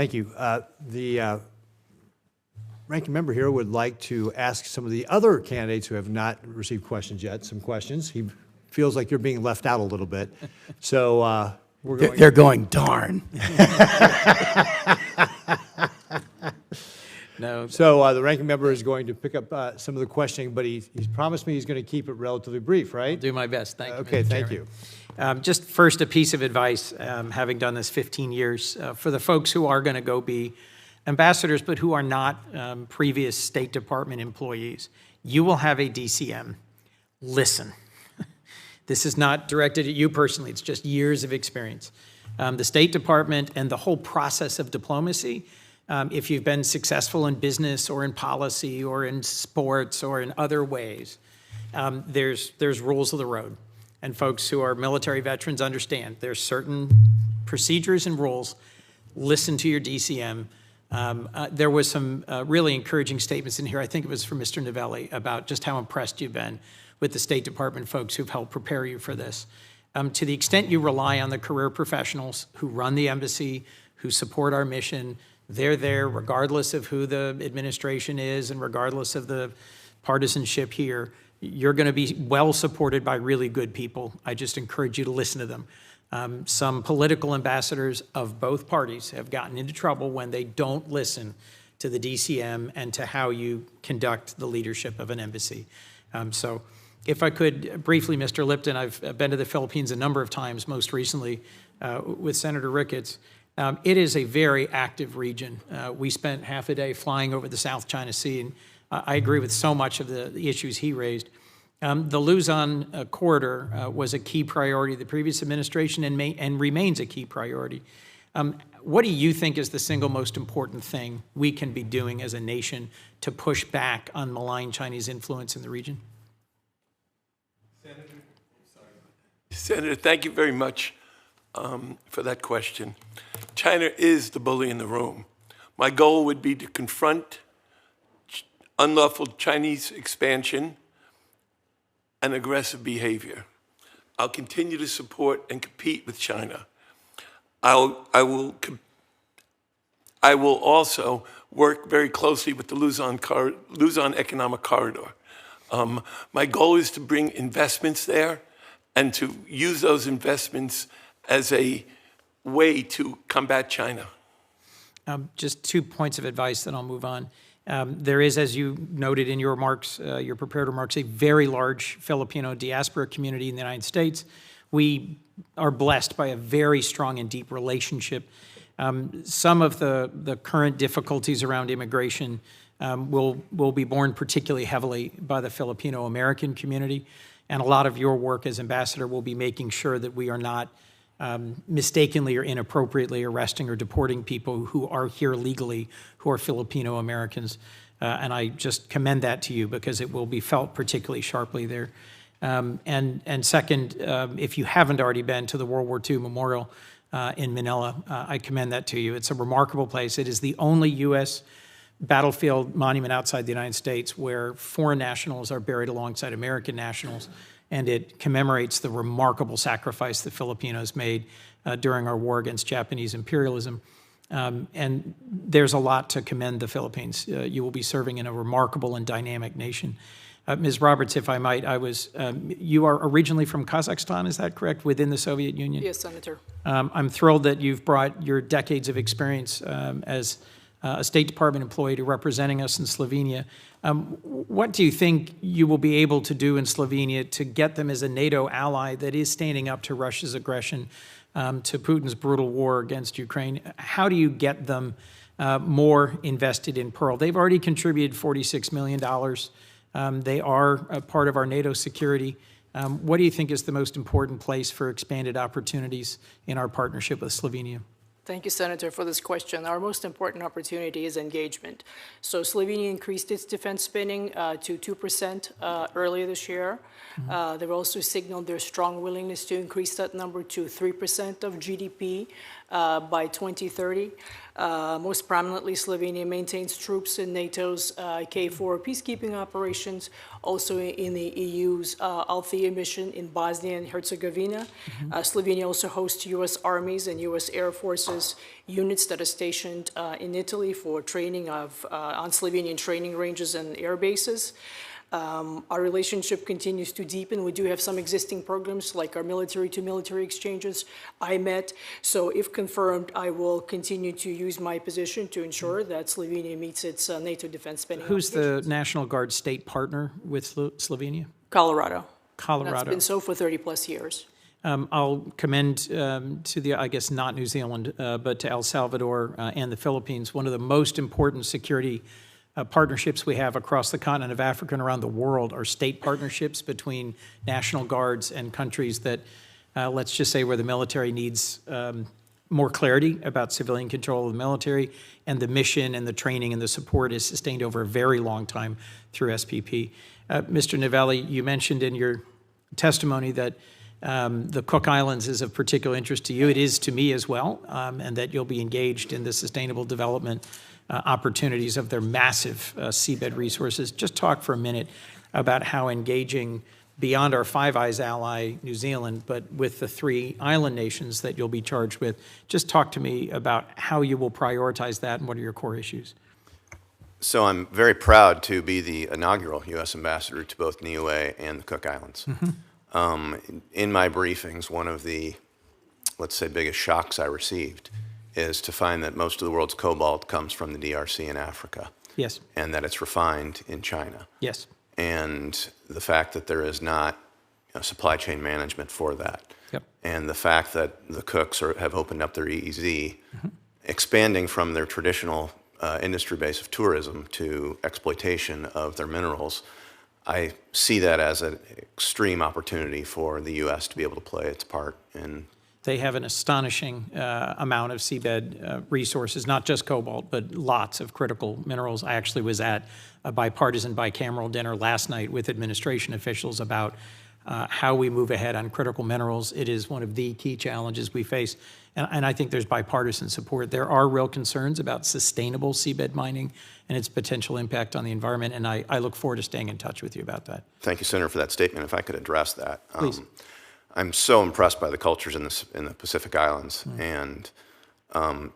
Thank you. The ranking member here would like to ask some of the other candidates who have not received questions yet some questions. He feels like you're being left out a little bit. So they're going, darn. No. So the ranking member is going to pick up some of the questioning, but he's promised me he's going to keep it relatively brief, right? I'll do my best. Thank you. Okay, thank you. Just first, a piece of advice, having done this 15 years, for the folks who are going to go be ambassadors, but who are not previous State Department employees. You will have a DCM. Listen. This is not directed at you personally. It's just years of experience. The State Department and the whole process of diplomacy, if you've been successful in business or in policy or in sports or in other ways, there's rules of the road. And folks who are military veterans understand there's certain procedures and rules. Listen to your DCM. There was some really encouraging statements in here. I think it was from Mr. Novelli about just how impressed you've been with the State Department folks who've helped prepare you for this. To the extent you rely on the career professionals who run the embassy, who support our mission, they're there regardless of who the administration is and regardless of the partisanship here. You're going to be well supported by really good people. I just encourage you to listen to them. Some political ambassadors of both parties have gotten into trouble when they don't listen to the DCM and to how you conduct the leadership of an embassy. So if I could briefly, Mr. Lipton, I've been to the Philippines a number of times, most recently with Senator Ricketts. It is a very active region. We spent half a day flying over the South China Sea, and I agree with so much of the issues he raised. The Luzon corridor was a key priority of the previous administration and remains a key priority. What do you think is the single most important thing we can be doing as a nation to push back on malign Chinese influence in the region? Senator, thank you very much for that question. China is the bully in the room. My goal would be to confront unlawful Chinese expansion and aggressive behavior. I'll continue to support and compete with China. I will also work very closely with the Luzon Economic Corridor. My goal is to bring investments there and to use those investments as a way to combat China. Just 2 points of advice, then I'll move on. There is, as you noted in your remarks, your prepared remarks, a very large Filipino diaspora community in the United States. We are blessed by a very strong and deep relationship. Some of the current difficulties around immigration will be borne particularly heavily by the Filipino-American community. And a lot of your work as ambassador will be making sure that we are not mistakenly or inappropriately arresting or deporting people who are here legally, who are Filipino Americans. And I just commend that to you because it will be felt particularly sharply there. And second, if you haven't already been to the World War II Memorial in Manila, I commend that to you. It's a remarkable place. It is the only U.S. battlefield monument outside the United States where foreign nationals are buried alongside American nationals. And it commemorates the remarkable sacrifice the Filipinos made during our war against Japanese imperialism. And there's a lot to commend the Philippines. You will be serving in a remarkable and dynamic nation. Ms. Roberts, if I might, you are originally from Kazakhstan, is that correct, within the Soviet Union? Yes, Senator. I'm thrilled that you've brought your decades of experience as a State Department employee to representing us in Slovenia. What do you think you will be able to do in Slovenia to get them as a NATO ally that is standing up to Russia's aggression, to Putin's brutal war against Ukraine? How do you get them more invested in Pearl? They've already contributed $46 million. They are a part of our NATO security. What do you think is the most important place for expanded opportunities in our partnership with Slovenia? Thank you, Senator, for this question. Our most important opportunity is engagement. So Slovenia increased its defense spending to 2% earlier this year. They've also signaled their strong willingness to increase that number to 3% of GDP by 2030. Most prominently, Slovenia maintains troops in NATO's KFOR peacekeeping operations, also in the EU's Althea mission in Bosnia and Herzegovina. Slovenia also hosts U.S. armies and U.S. Air Forces units that are stationed in Italy for training on Slovenian training ranges and air bases. Our relationship continues to deepen. We do have some existing programs like our military-to-military exchanges, IMET. So if confirmed, I will continue to use my position to ensure that Slovenia meets its NATO defense spending Who's the obligations. National Guard state partner with Slovenia? Colorado. Colorado. That's been so for 30-plus years. I'll commend to the, I guess not New Zealand, but to El Salvador and the Philippines, one of the most important security partnerships we have across the continent of Africa and around the world are state partnerships between National Guards and countries that, let's just say, where the military needs more clarity about civilian control of the military, and the mission and the training and the support is sustained over a very long time through SPP. Mr. Novelli, you mentioned in your testimony that the Cook Islands is of particular interest to you. It is to me as well, and that you'll be engaged in the sustainable development opportunities of their massive seabed resources. Just talk for a minute about how engaging beyond our Five Eyes ally, New Zealand, but with the three island nations that you'll be charged with. Just talk to me about how you will prioritize that and what are your core issues. So I'm very proud to be the inaugural U.S. ambassador to both Niue and the Cook Islands. In my briefings, one of the, let's say, biggest shocks I received is to find that most of the world's cobalt comes from the DRC in Africa. Yes. And that it's refined in China. Yes. And the fact that there is not supply chain management for that. Yep. And the fact that the Cooks have opened up their EEZ, expanding from their traditional industry base of tourism to exploitation of their minerals. I see that as an extreme opportunity for the U.S. to be able to play its part in. They have an astonishing amount of seabed resources, not just cobalt, but lots of critical minerals. I actually was at a bipartisan bicameral dinner last night with administration officials about how we move ahead on critical minerals. It is one of the key challenges we face, and I think there's bipartisan support. There are real concerns about sustainable seabed mining and its potential impact on the environment, and I look forward to staying in touch with you about that. Thank you, Senator, for that statement. If I could address that. Please. I'm so impressed by the cultures in the Pacific Islands, and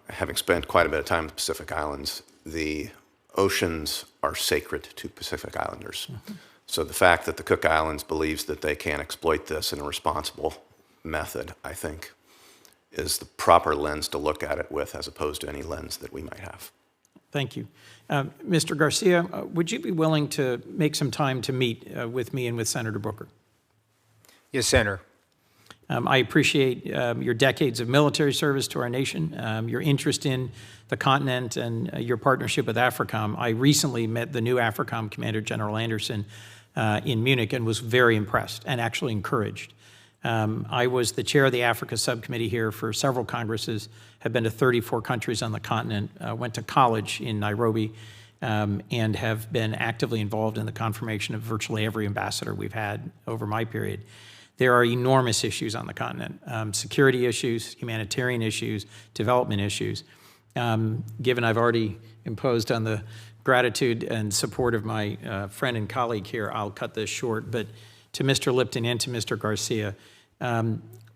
having spent quite a bit of time in the Pacific Islands, the oceans are sacred to Pacific Islanders. So the fact that the Cook Islands believes that they can exploit this in a responsible method, I think, is the proper lens to look at it with, as opposed to any lens that we might have. Thank you. Mr. Garcia, would you be willing to make some time to meet with me and with Senator Booker? Yes, Senator. I appreciate your decades of military service to our nation, your interest in the continent, and your partnership with AFRICOM. I recently met the new AFRICOM Commander, General Anderson, in Munich, and was very impressed and actually encouraged. I was the chair of the Africa Subcommittee here for several Congresses, have been to 34 countries on the continent, went to college in Nairobi, and have been actively involved in the confirmation of virtually every ambassador we've had over my period. There are enormous issues on the continent, security issues, humanitarian issues, development issues. Given I've already imposed on the gratitude and support of my friend and colleague here, I'll cut this short. But to Mr. Lipton and to Mr. Garcia,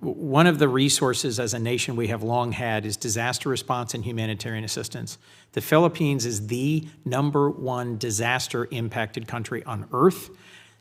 one of the resources as a nation we have long had is disaster response and humanitarian assistance. The Philippines is the #1 disaster-impacted country on earth,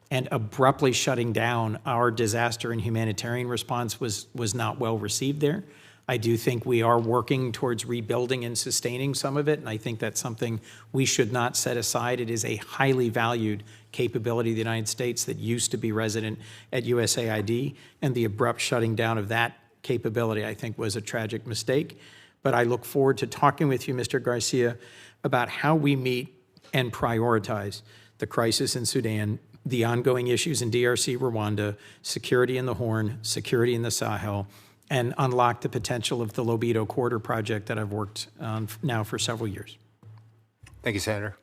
and abruptly shutting down our disaster and humanitarian response was not well received there. I do think we are working towards rebuilding and sustaining some of it, and I think that's something we should not set aside. It is a highly valued capability of the United States that used to be resident at USAID, and the abrupt shutting down of that capability, I think, was a tragic mistake. But I look forward to talking with you, Mr. Garcia, about how we meet and prioritize the crisis in Sudan, the ongoing issues in DRC, Rwanda, security in the Horn, security in the Sahel, and unlock the potential of the Lobito Corridor project that I've worked on now for several years. Thank you, Senator.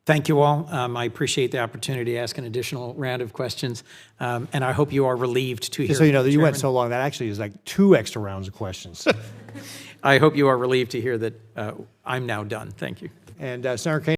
Thank you all. I appreciate the opportunity to ask an additional round of questions, and I hope you are relieved to hear. Just so you know, that you went Chairman, so long, that actually is like 2 extra rounds of questions. I hope you are relieved to hear that I'm now done. Thank you. And Senator Kaine,